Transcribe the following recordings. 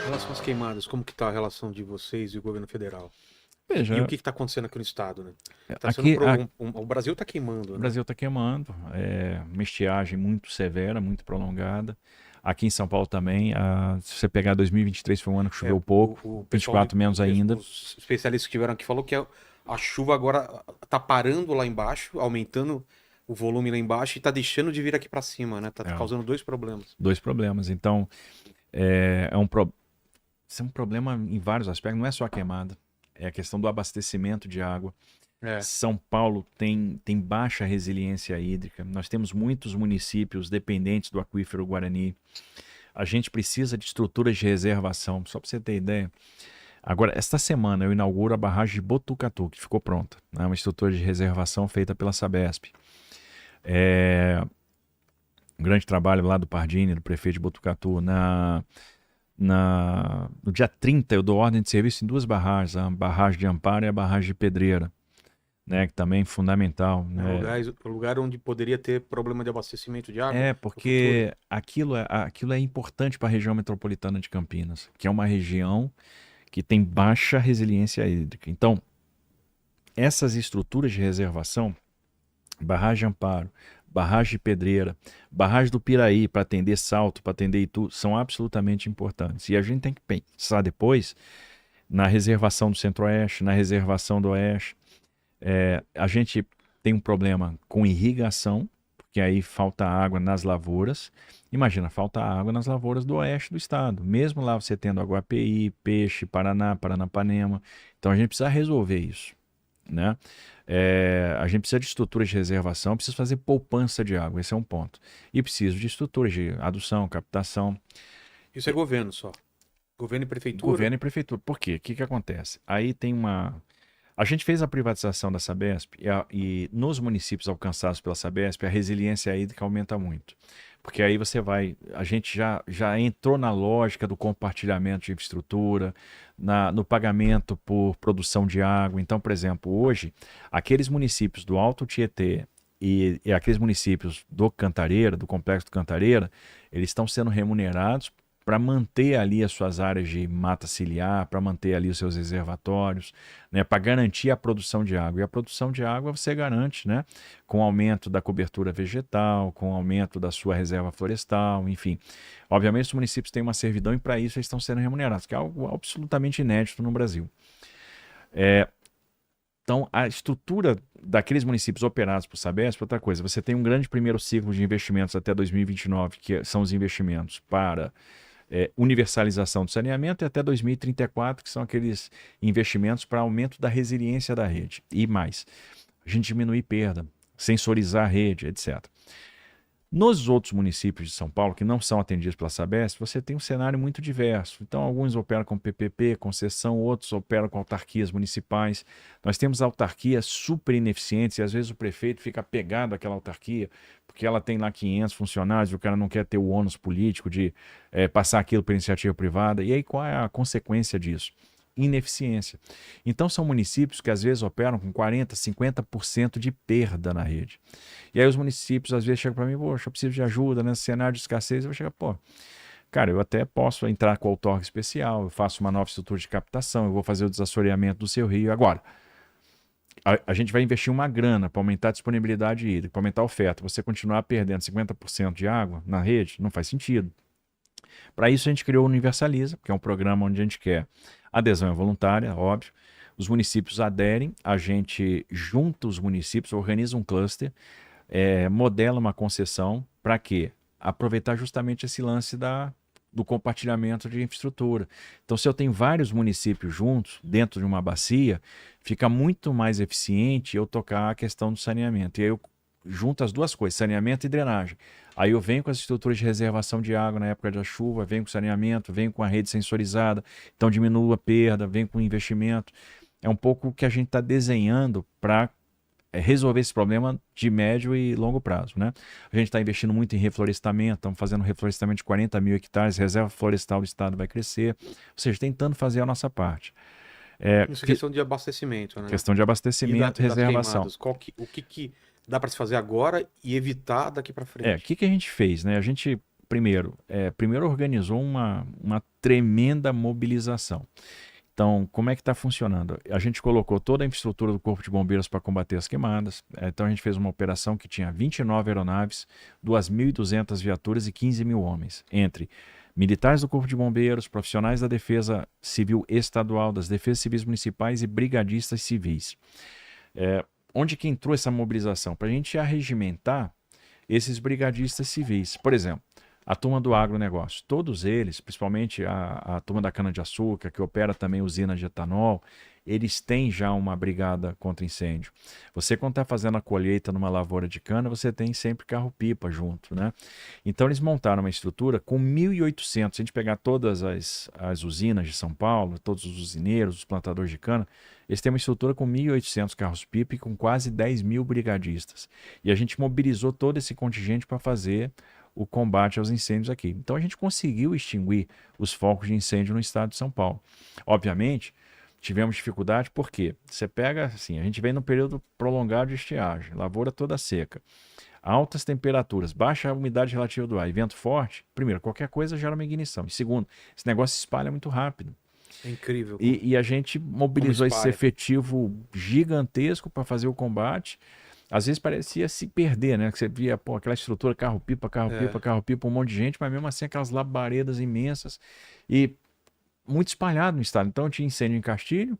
relação às queimadas, como que tá a relação de vocês e o governo federal? E o Veja, que está acontecendo aqui no estado, né? Tá sendo aqui o Brasil está o queimando, né? Brasil está queimando, uma estiagem muito severa, muito prolongada. Aqui em São Paulo também, se você pegar 2023 foi um ano que É, choveu pouco, o pessoal 24 menos ainda. os especialistas que estiveram aqui falou que a chuva agora tá parando lá embaixo, aumentando o volume lá embaixo e tá deixando de vir aqui para cima, né? Tá É, causando dois problemas. dois problemas. Então, isso é um problema em vários aspectos, não é só a queimada, é a questão do abastecimento de água. É. São Paulo tem baixa resiliência hídrica. Nós temos muitos municípios dependentes do aquífero Guarani. A gente precisa de estruturas de reservação. Só para você ter ideia, agora, esta semana eu inauguro a barragem de Botucatu, que ficou pronta. É uma estrutura de reservação feita pela Sabesp. Um grande trabalho lá do Pardini, do prefeito de Botucatu. No dia 30 eu dou ordem de serviço em duas barragens, a barragem de Amparo e a barragem de Pedreira. Né, que também é fundamental. Né? Lugar onde poderia ter problema de abastecimento de água. Porque aquilo é importante para a região metropolitana de Campinas, que é uma região que tem baixa resiliência hídrica. Então, essas estruturas de reservação, barragem Amparo, barragem de Pedreira, barragem do Piraí para atender Salto, para atender Itu, são absolutamente importantes. E a gente tem que pensar depois na reservação do Centro-Oeste, na reservação do Oeste. A gente tem um problema com irrigação, porque aí falta água nas lavouras. Imagina, falta água nas lavouras do oeste do estado. Mesmo lá você tendo Aguapeí, Peixe, Paraná, Paranapanema. Então a gente precisa resolver isso. Né? A gente precisa de estruturas de reservação, precisa fazer poupança de água, esse é um ponto. E preciso de estruturas de adução, captação. Isso é governo só. Governo e prefeitura? Governo e prefeitura. Por quê? O que acontece? Aí tem uma... A gente fez a privatização da Sabesp e nos municípios alcançados pela Sabesp a resiliência hídrica aumenta muito. Porque aí a gente já entrou na lógica do compartilhamento de infraestrutura, no pagamento por produção de água. Então, por exemplo, hoje, aqueles municípios do Alto Tietê e aqueles municípios do Cantareira, do Complexo do Cantareira, eles estão sendo remunerados para manter ali as suas áreas de mata ciliar, para manter ali os seus reservatórios, né, para garantir a produção de água. E a produção de água você garante, né, com o aumento da cobertura vegetal, com o aumento da sua reserva florestal, enfim. Obviamente os municípios têm uma servidão e para isso eles estão sendo remunerados, que é algo absolutamente inédito no Brasil. Então, a estrutura daqueles municípios operados por Sabesp é outra coisa. Você tem um grande primeiro ciclo de investimentos até 2029, que são os investimentos para universalização do saneamento, e até 2034, que são aqueles investimentos para aumento da resiliência da rede. E mais, a gente diminuir perda, sensorizar a rede, etc. Nos outros municípios de São Paulo, que não são atendidos pela Sabesp, você tem um cenário muito diverso. Então, alguns operam com PPP, concessão, outros operam com autarquias municipais. Nós temos autarquias super ineficientes e às vezes o prefeito fica apegado àquela autarquia, porque ela tem lá 500 funcionários e o cara não quer ter o ônus político de passar aquilo para iniciativa privada. E aí qual é a consequência disso? Ineficiência. Então são municípios que às vezes operam com 40%, 50% de perda na rede. E aí os municípios às vezes chegam para mim, poxa, eu preciso de ajuda nesse cenário de escassez. Eu vou chegar, cara, eu até posso entrar com outorga especial, eu faço uma nova estrutura de captação, eu vou fazer o desassoreamento do seu rio. Agora, a gente vai investir uma grana para aumentar a disponibilidade hídrica, para aumentar a oferta. Você continuar perdendo 50% de água na rede, não faz sentido. Para isso a gente criou o Universaliza, que é um programa onde a gente quer adesão é voluntária, óbvio. Os municípios aderem, a gente junta os municípios, organiza um cluster, modela uma concessão para quê? Aproveitar justamente esse lance do compartilhamento de infraestrutura. Então, se eu tenho vários municípios juntos, dentro de uma bacia, fica muito mais eficiente eu tocar a questão do saneamento. E aí eu junto as duas coisas, saneamento e drenagem. Aí eu venho com as estruturas de reservação de água na época da chuva, venho com saneamento, venho com a rede sensorizada, então diminuo a perda, venho com investimento. É um pouco o que a gente está desenhando para resolver esse problema de médio e longo prazo. Né? A gente está investindo muito em reflorestamento, estamos fazendo reflorestamento de 40 mil hectares, reserva florestal do estado vai crescer, ou seja, tentando fazer a nossa parte. Isso é questão de abastecimento, né? Questão de abastecimento e reservação. O que dá para se fazer agora e evitar daqui para frente? O que a gente fez? Né? A gente primeiro organizou uma tremenda mobilização. Então, como é que está funcionando? A gente colocou toda a infraestrutura do Corpo de Bombeiros para combater as queimadas. Então, a gente fez uma operação que tinha 29 aeronaves, 2.200 viaturas e 15 mil homens, entre militares do Corpo de Bombeiros, profissionais da Defesa Civil Estadual, das Defesas Civis Municipais e brigadistas civis. Onde que entrou essa mobilização? Para a gente arregimentar esses brigadistas civis. Por exemplo, a turma do agronegócio, todos eles, principalmente a turma da cana-de-açúcar, que opera também usina de etanol, eles têm já uma brigada contra incêndio. Você, quando está fazendo a colheita numa lavoura de cana, você tem sempre carro-pipa junto, né? Então, eles montaram uma estrutura com 1.800. Se a gente pegar todas as usinas de São Paulo, todos os usineiros, os plantadores de cana, eles têm uma estrutura com 1.800 carros-pipa e com quase 10 mil brigadistas. E a gente mobilizou todo esse contingente para fazer o combate aos incêndios aqui. Então a gente conseguiu extinguir os focos de incêndio no estado de São Paulo. Obviamente, tivemos dificuldade porque você pega assim, a gente vem num período prolongado de estiagem, lavoura toda seca, altas temperaturas, baixa umidade relativa do ar e vento forte. Primeiro, qualquer coisa gera uma ignição. E segundo, esse negócio se espalha muito rápido. É incrível. E a gente mobilizou esse efetivo gigantesco para fazer o combate. Às vezes parecia se perder, né? Que você via aquela estrutura, carro-pipa, um monte de gente, mas mesmo assim aquelas labaredas imensas e muito espalhado no estado. Então eu tinha incêndio em Castilho,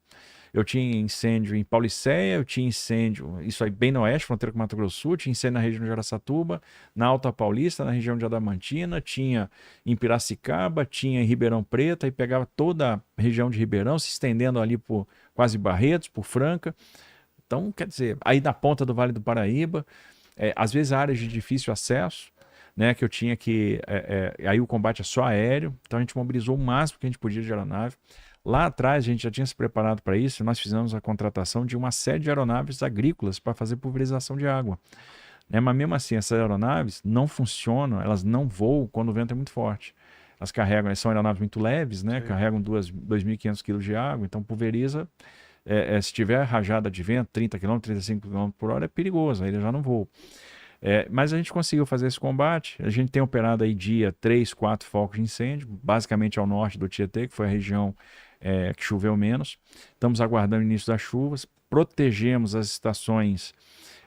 eu tinha incêndio em Paulicéia, eu tinha incêndio, isso aí bem no oeste, fronteira com Mato Grosso do Sul, tinha incêndio na região de Araçatuba, na Alta Paulista, na região de Adamantina, tinha em Piracicaba, tinha em Ribeirão Preto, aí pegava toda a região de Ribeirão, se estendendo ali por quase Barretos, por Franca. Então, quer dizer, aí na ponta do Vale do Paraíba, às vezes áreas de difícil acesso, né, que eu tinha que... aí o combate é só aéreo, então a gente mobilizou o máximo que a gente podia de aeronave. Lá atrás a gente já tinha se preparado para isso, nós fizemos a contratação de uma série de aeronaves agrícolas para fazer pulverização de água. Né, mas mesmo assim, essas aeronaves não funcionam, elas não voam quando o vento é muito forte. Elas carregam, são aeronaves muito leves, né, carregam 2.500 kg de água, então pulveriza... se tiver rajada de vento, 30 km, 35 km por hora, é perigoso, aí ele já não voa. Mas a gente conseguiu fazer esse combate, a gente tem operado aí dia 3, 4 focos de incêndio, basicamente ao norte do Tietê, que foi a região que choveu menos. Estamos aguardando o início das chuvas, protegemos as estações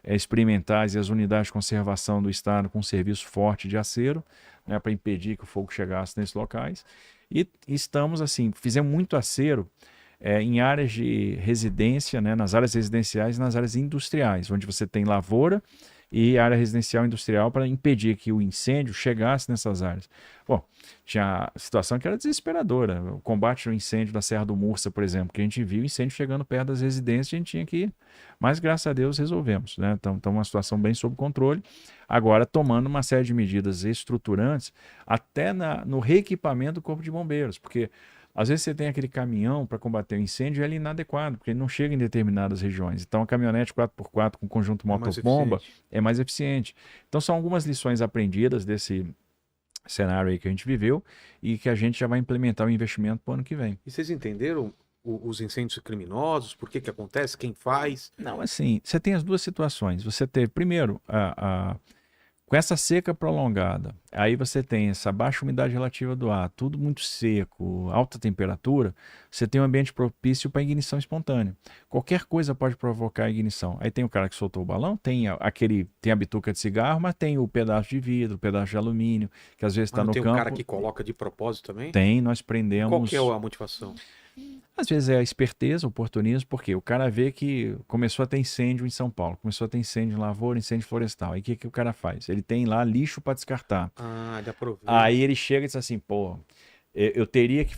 experimentais e as unidades de conservação do estado com um serviço forte de acero, né, para impedir que o fogo chegasse nesses locais. E estamos assim, fizemos muito acero em áreas de residência, né, nas áreas residenciais e nas áreas industriais, onde você tem lavoura e área residencial e industrial para impedir que o incêndio chegasse nessas áreas. Bom, tinha situação que era desesperadora. O combate ao incêndio da Serra do Mursa, por exemplo, que a gente viu o incêndio chegando perto das residências, a gente tinha que ir, mas graças a Deus resolvemos, né? Então, uma situação bem sob controle. Agora, tomando uma série de medidas estruturantes, até no reequipamento do Corpo de Bombeiros, porque às vezes você tem aquele caminhão para combater o incêndio e ele é inadequado, porque ele não chega em determinadas regiões. Então a caminhonete 4x4 com conjunto motobomba é mais eficiente. Então são algumas lições aprendidas desse cenário aí que a gente viveu e que a gente já vai implementar o investimento para o ano que vem. E vocês entenderam os incêndios criminosos? Por que acontece? Quem faz? Não, assim, você tem as duas situações. Você tem, primeiro, com essa seca prolongada, aí você tem essa baixa umidade relativa do ar, tudo muito seco, alta temperatura, você tem um ambiente propício para ignição espontânea. Qualquer coisa pode provocar ignição. Aí tem o cara que soltou o balão, tem a bituca de cigarro, mas tem o pedaço de vidro, o pedaço de alumínio, que às vezes está no campo. Tem o cara que coloca de propósito também? Tem, nós prendemos... Qual que é a motivação? Às vezes é a esperteza, o oportunismo, porque o cara vê que começou a ter incêndio em São Paulo, começou a ter incêndio em lavoura, incêndio florestal. Aí o que o cara faz? Ele tem lá lixo para descartar. Ele aproveita. Aí ele chega e diz assim, pô, eu teria que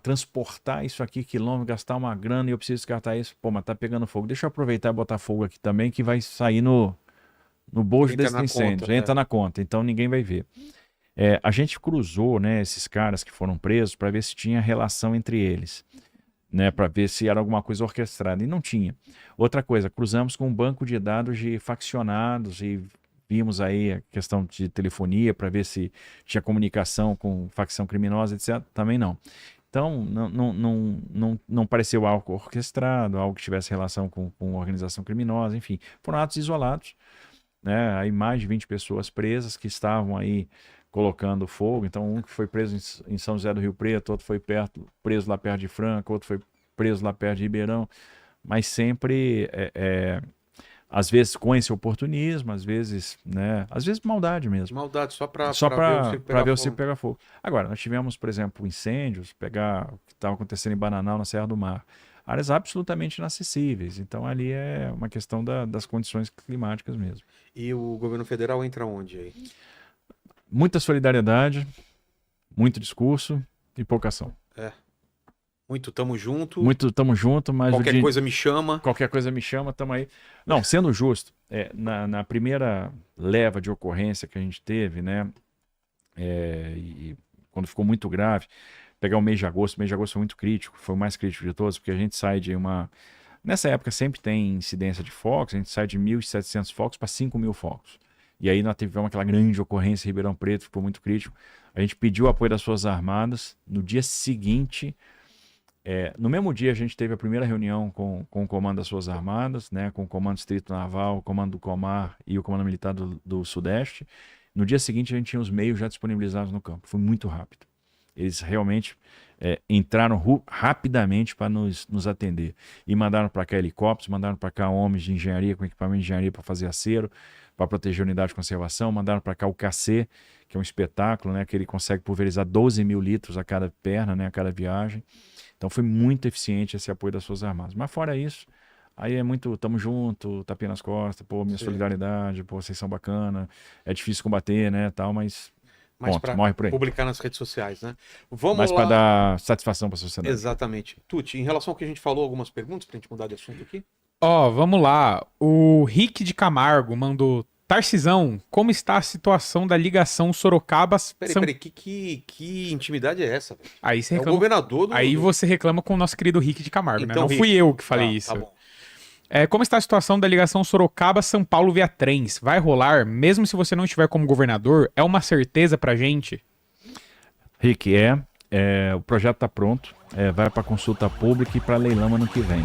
transportar isso aqui quilômetro, gastar uma grana e eu preciso descartar isso. Pô, mas tá pegando fogo. Deixa eu aproveitar e botar fogo aqui também, que vai sair no bolso desse incêndio. Entra na conta, então ninguém vai ver. A gente cruzou, né, esses caras que foram presos para ver se tinha relação entre eles. Né, para ver se era alguma coisa orquestrada, e não tinha. Outra coisa, cruzamos com um banco de dados de faccionados e vimos aí a questão de telefonia para ver se tinha comunicação com facção criminosa, etc. Também não. Então, não pareceu algo orquestrado, algo que tivesse relação com organização criminosa, enfim. Foram atos isolados, né, aí mais de 20 pessoas presas que estavam aí colocando fogo. Então, um que foi preso em São José do Rio Preto, outro foi preso lá perto de Franca, outro foi preso lá perto de Ribeirão. Mas sempre, às vezes com esse oportunismo, às vezes maldade mesmo. Maldade, só pra ver o circo pegar fogo. Agora, nós tivemos, por exemplo, incêndios, o que estava acontecendo em Bananal, na Serra do Mar. Áreas absolutamente inacessíveis. Então, ali é uma questão das condições climáticas mesmo. E o governo federal entra onde aí? Muita solidariedade, muito discurso e pouca ação. Muito tamo junto. Muito tamo junto, mas qualquer coisa me chama. Qualquer coisa me chama, tamo aí. Não, sendo justo, na primeira leva de ocorrência que a gente teve, né? E quando ficou muito grave, pegar o mês de agosto foi muito crítico, foi o mais crítico de todos, porque a gente sai de uma... Nessa época sempre tem incidência de focos, a gente sai de 1.700 focos para 5.000 focos. E aí nós tivemos aquela grande ocorrência em Ribeirão Preto, ficou muito crítico. A gente pediu o apoio das Forças Armadas. No dia seguinte, no mesmo dia a gente teve a primeira reunião com o comando das Forças Armadas, né, com o comando Distrito Naval, o comando do Comar e o comando militar do Sudeste. No dia seguinte a gente tinha os meios já disponibilizados no campo. Foi muito rápido. Eles realmente entraram rapidamente para nos atender. E mandaram para cá helicópteros, mandaram para cá homens de engenharia, com equipamento de engenharia para fazer acero, para proteger a unidade de conservação. Mandaram para cá o KC, que é um espetáculo, né, que ele consegue pulverizar 12.000 litros a cada perna, né, a cada viagem. Então foi muito eficiente esse apoio das Forças Armadas. Mas fora isso, aí é muito tamo junto, tapinha nas costas, pô, minha solidariedade, pô, vocês são bacana, é difícil combater, né, tal, mas ponto, morre por aí. Publicar nas redes sociais, né? Vamos mas lá. para dar satisfação para a sociedade. Exatamente. Tuti, em relação ao que a gente falou, algumas perguntas pra gente mudar de assunto aqui? Vamos lá. O Rick de Camargo mandou: Tarcisão, como está a situação da ligação Sorocaba... Peraí, que intimidade é essa? Véio? Aí você o reclama... governador Aí você reclama com o nosso querido Rick de Camargo, então, né? Não Rick, fui eu que falei isso. Tá bom. Como está a situação da ligação Sorocaba-São Paulo via trens? Vai rolar, mesmo se você não estiver como governador? É uma certeza pra gente? Rick, o projeto está pronto, vai para consulta pública e para leilão ano que vem.